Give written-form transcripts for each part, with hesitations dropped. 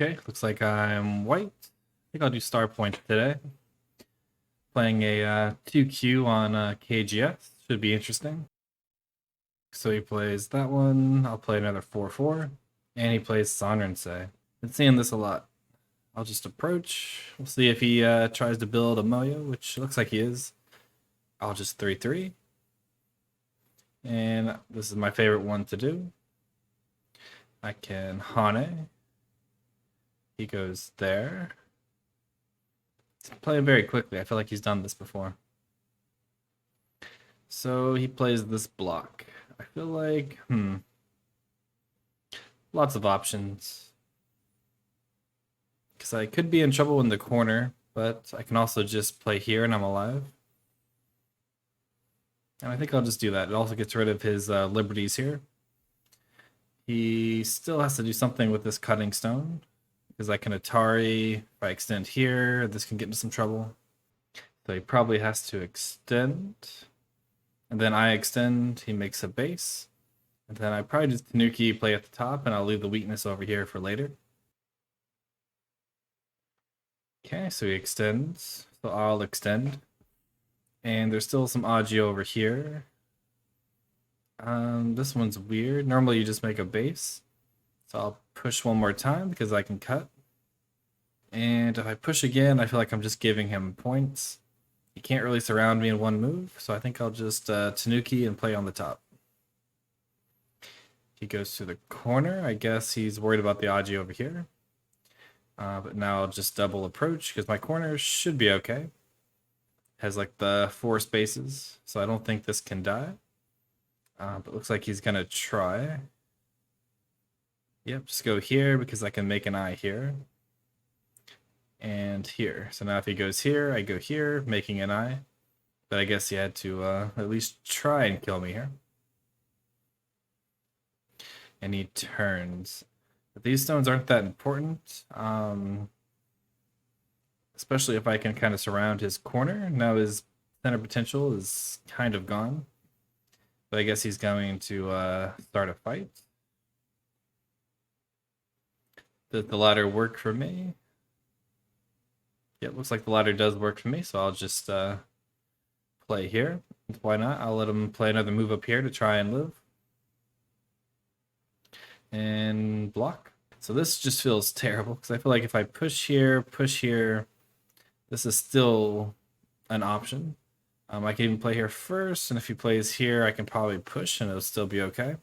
Okay, looks like I'm white. I think I'll do star point today. Playing a 2Q on KGS. Should be interesting. So he plays that one. I'll play another 4-4. And he plays Sonrense. Been seeing this a lot. I'll just approach. We'll see if he tries to build a Moyo, which looks like he is. I'll just 3-3. And this is my favorite one to do. I can Hane. He goes there. He's playing very quickly. I feel like he's done this before. So he plays this block. I feel like, lots of options. Because I could be in trouble in the corner, but I can also just play here and I'm alive. And I think I'll just do that. It also gets rid of his liberties here. He still has to do something with this cutting stone. Because I can Atari, if I extend here, this can get into some trouble. So he probably has to extend. And then I extend, he makes a base. And then I probably just Tanuki play at the top, and I'll leave the weakness over here for later. Okay, so he extends. So I'll extend. And there's still some Agi over here. This one's weird. Normally you just make a base. So I'll push one more time because I can cut. And if I push again, I feel like I'm just giving him points. He can't really surround me in one move, so I think I'll just Tanuki and play on the top. He goes to the corner. I guess he's worried about the Agi over here. But now I'll just double approach because my corner should be okay. Has like the 4 spaces, so I don't think this can die. But looks like he's gonna try. Yep, just go here because I can make an eye here. And here. So now if he goes here, I go here, making an eye. But I guess he had to at least try and kill me here. And he turns. But these stones aren't that important. Especially if I can kind of surround his corner. Now his center potential is kind of gone. But I guess he's going to start a fight. Does the ladder work for me? Yeah, it looks like the ladder does work for me, so I'll just play here. Why not? I'll let him play another move up here to try and live. And block. So this just feels terrible, because I feel like if I push here, this is still an option. I can even play here first, and if he plays here, I can probably push, and it'll still be okay.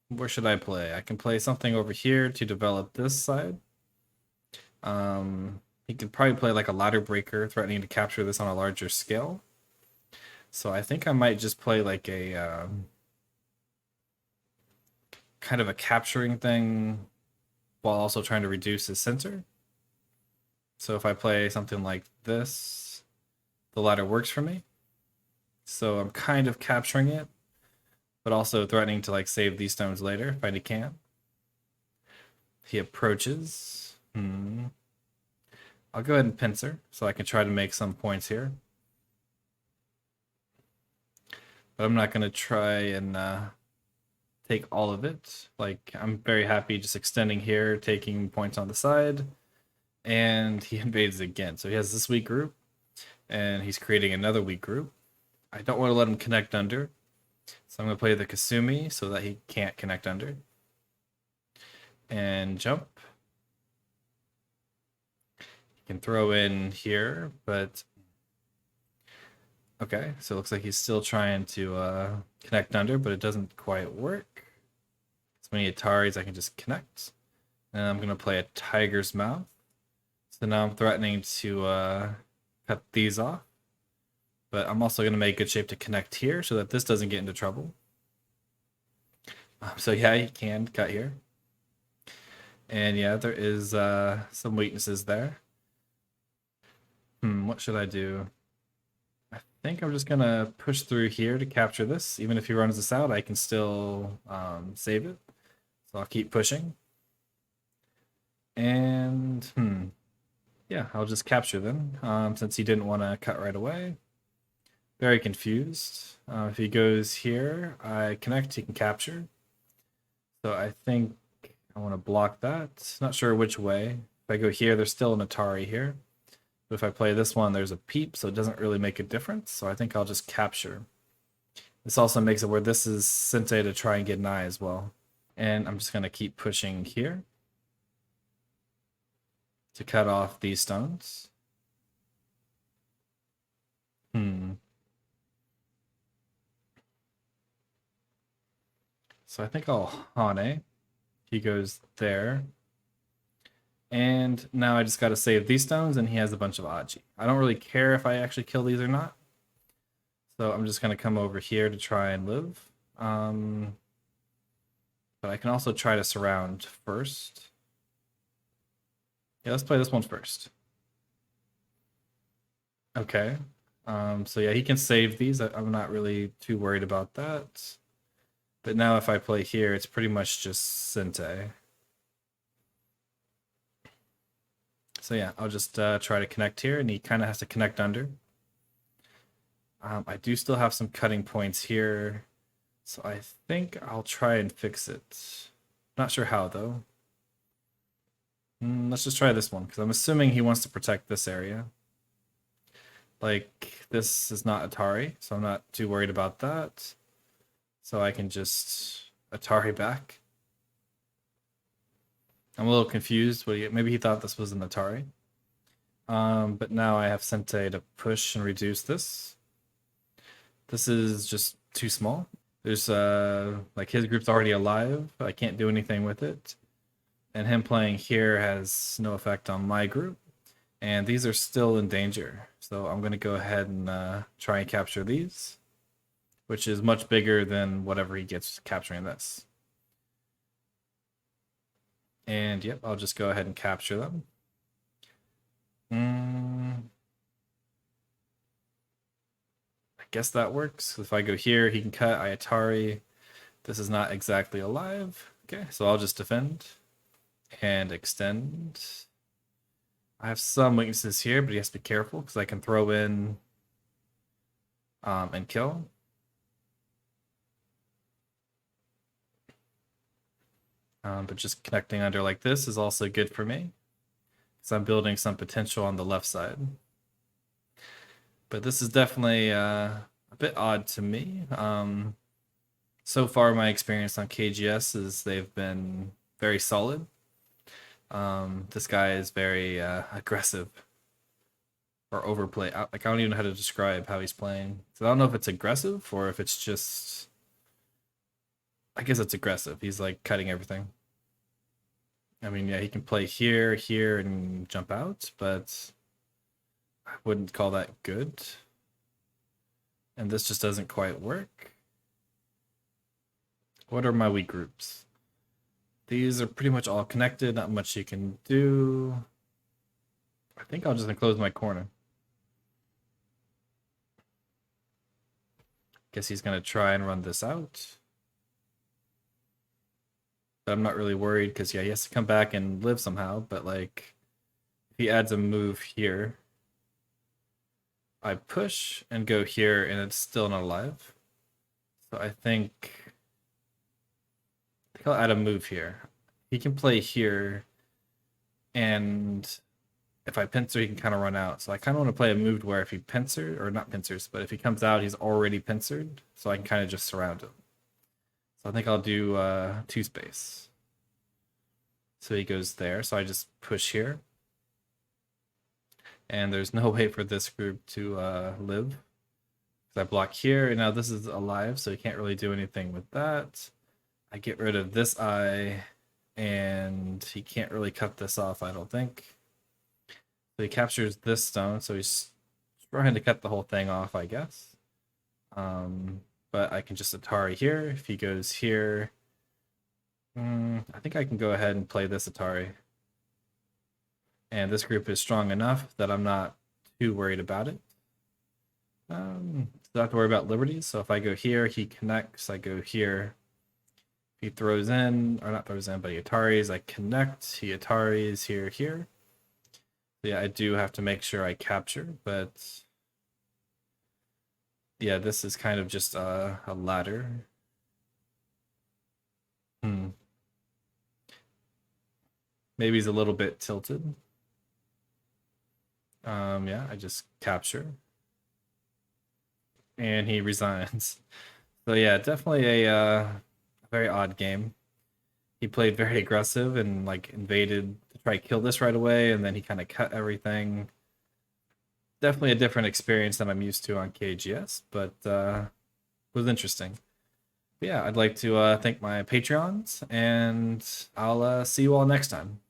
Where should I play? I can play something over here to develop this side. He could probably play like a ladder breaker, threatening to capture this on a larger scale. So I think I might just play like a kind of a capturing thing while also trying to reduce his center. So if I play something like this, the ladder works for me. So I'm kind of capturing it, but also threatening to like save these stones later if I can. He approaches. I'll go ahead and pincer so I can try to make some points here. But I'm not going to try and take all of it. Like, I'm very happy just extending here, taking points on the side. And he invades again. So he has this weak group, and he's creating another weak group. I don't want to let him connect under. So I'm going to play the Kasumi so that he can't connect under. And jump. Can throw in here, but okay, so it looks like he's still trying to connect under, but it doesn't quite work. So many Ataris, I can just connect. And I'm gonna play a tiger's mouth. So now I'm threatening to cut these off, but I'm also gonna make good shape to connect here so that this doesn't get into trouble. So yeah, he can cut here. And yeah, there is some weaknesses there. What should I do? I think I'm just gonna push through here to capture this. Even if he runs this out, I can still save it. So I'll keep pushing. And yeah, I'll just capture them since he didn't want to cut right away. Very confused. If he goes here, I connect, he can capture. So I think I want to block that. Not sure which way. If I go here, there's still an Atari here. But if I play this one, there's a peep, so it doesn't really make a difference. So I think I'll just capture. This also makes it where this is Sente to try and get an eye as well. And I'm just going to keep pushing here to cut off these stones. So I think I'll Hane. He goes there. And now I just got to save these stones, and he has a bunch of Aji. I don't really care if I actually kill these or not. So I'm just going to come over here to try and live. But I can also try to surround first. Yeah, let's play this one first. Okay. So yeah, he can save these. I'm not really too worried about that. But now if I play here, it's pretty much just Sente. So yeah, I'll just try to connect here, and he kind of has to connect under. I do still have some cutting points here, so I think I'll try and fix it. Not sure how, though. Let's just try this one, because I'm assuming he wants to protect this area. Like, this is not Atari, so I'm not too worried about that. So I can just Atari back. I'm a little confused. Maybe he thought this was an Atari. But now I have Sente to push and reduce this. This is just too small. There's like his group's already alive. I can't do anything with it. And him playing here has no effect on my group. And these are still in danger. So I'm going to go ahead and try and capture these, which is much bigger than whatever he gets capturing this. And yep, I'll just go ahead and capture them. I guess that works. If I go here, he can cut Ayatari. This is not exactly alive. Okay, so I'll just defend and extend. I have some weaknesses here, but he has to be careful because I can throw in and kill. But just connecting under like this is also good for me because I'm building some potential on the left side. But this is definitely a bit odd to me. So far, my experience on KGS is they've been very solid. This guy is very aggressive or overplay. Like, I don't even know how to describe how he's playing. So I don't know if it's aggressive or if it's just... I guess it's aggressive. He's like cutting everything. I mean, yeah, he can play here, here, and jump out, but I wouldn't call that good. And this just doesn't quite work. What are my weak groups? These are pretty much all connected, not much you can do. I think I'll just enclose my corner. Guess he's gonna try and run this out. But I'm not really worried because yeah, he has to come back and live somehow, but like if he adds a move here, I push and go here and it's still not alive. So I think I'll add a move here. He can play here, and if I pincer, he can kind of run out. So I kind of want to play a move where if he pincer, or not pincers, but if he comes out, he's already pincered, so I can kind of just surround him. So I think I'll do 2 space. So he goes there, so I just push here. And there's no way for this group to live. Because I block here, and now this is alive, so he can't really do anything with that. I get rid of this eye, and he can't really cut this off, I don't think. So he captures this stone, so he's trying to cut the whole thing off, I guess. But I can just Atari here. If he goes here, I think I can go ahead and play this Atari. And this group is strong enough that I'm not too worried about it. So I don't have to worry about liberties. So if I go here, he connects. I go here. He throws in, or not throws in, but he Ataris. I connect. He Ataris here, here. So yeah, I do have to make sure I capture, but yeah, this is kind of just a ladder. Maybe he's a little bit tilted. Yeah, I just capture. And he resigns. So yeah, definitely a very odd game. He played very aggressive and like invaded to try to kill this right away, and then he kind of cut everything. Definitely a different experience than I'm used to on KGS, but was interesting. But yeah, I'd like to thank my Patreons, and I'll see you all next time.